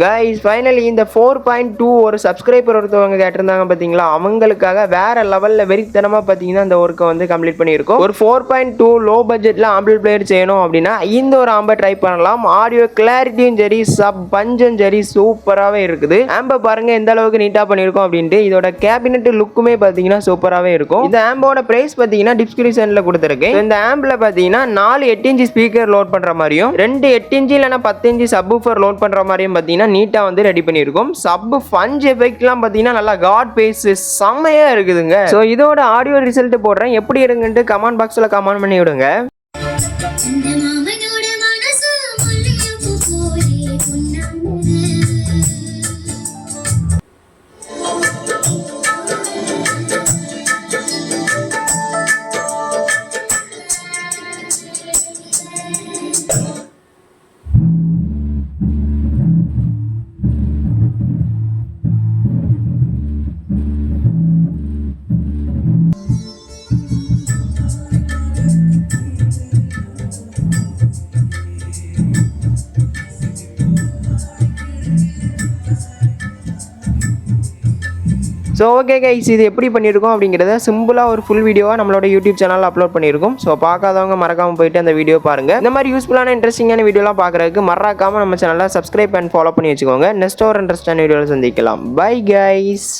Guys finally இந்த 4.2 ஒரு subscriber ஒருத்தவங்க கேட்டிருந்தாங்க பார்த்தீங்களா, அவங்களுக்காக வேற லெவலில் வெறித்தனமாக பார்த்தீங்கன்னா இந்த ஒர்க்கை வந்து கம்ப்ளீட் பண்ணியிருக்கோம். ஒரு 4.2 லோ பட்ஜெட்டில் ஆம்பிள் பிளேயர் செய்யணும் அப்படின்னா இந்த ஒரு ஆம்பை ட்ரை பண்ணலாம். ஆடியோ கிளாரிட்டியும் சரி, பஞ்சும் சரி சூப்பராகவே இருக்குது. ஆம்பை பாருங்க எந்த அளவுக்கு நீட்டாக பண்ணியிருக்கோம் அப்படின்ட்டு. இதோட கேபினெட் லுக்குமே பார்த்தீங்கன்னா சூப்பராகவே இருக்கும். இந்த ஆம்போட பிரைஸ் பார்த்தீங்கன்னா டிஸ்கிரிப்ஷனில் கொடுத்துருக்கேன். இந்த ஆம்பில் பார்த்தீங்கன்னா 4 8 இன்ச் ஸ்பீக்கர் லோட் பண்ணுற மாதிரியும் 2 8 இன்ச் இல்லைனா 10 இன்ச் சப்வூஃபர் லோட் பண்ணுற மாதிரியும் பார்த்தீங்கன்னா நீட்டா வந்து ரெடி பண்ணியிருக்கோம். சப் ஃபஞ்ச் எஃபெக்ட்லாம் பார்த்தீங்கன்னா நல்லா காட் பேஸ் செம்மையா இருக்குதுங்க. ஸோ இதோட ஆடியோ ரிசல்ட் போடுறேன், எப்படி இருக்குன்ட்டு கமெண்ட் பாக்ஸில் கமெண்ட் பண்ணி விடுங்க. ஸோ ஓகே கைஸ், இது எப்படி பண்ணியிருக்கோம் அப்படிங்கிறத சிம்பிளாக ஒரு ஃபுல் வீடியோவாக நம்மளோட யூடியூப் சேனலில் அப்லோட் பண்ணியிருக்கோம். ஸோ பார்க்காதவங்க மறக்காமல் போயிட்டு அந்த வீடியோ பாருங்கள். இந்த மாதிரி யூஸ்ஃபுல்லான இன்ட்ரெஸ்டிங்கான வீடியோலாம் பார்க்குறதுக்கு மறக்காமல் நம்ம சேனலை சப்ஸ்கிரைப் அண்ட் ஃபாலோ பண்ணி வச்சுக்கோங்க. நெக்ஸ்ட் ஒரு இன்ட்ரெஸ்டான வீடியோவில் சந்திக்கலாம். Bye guys.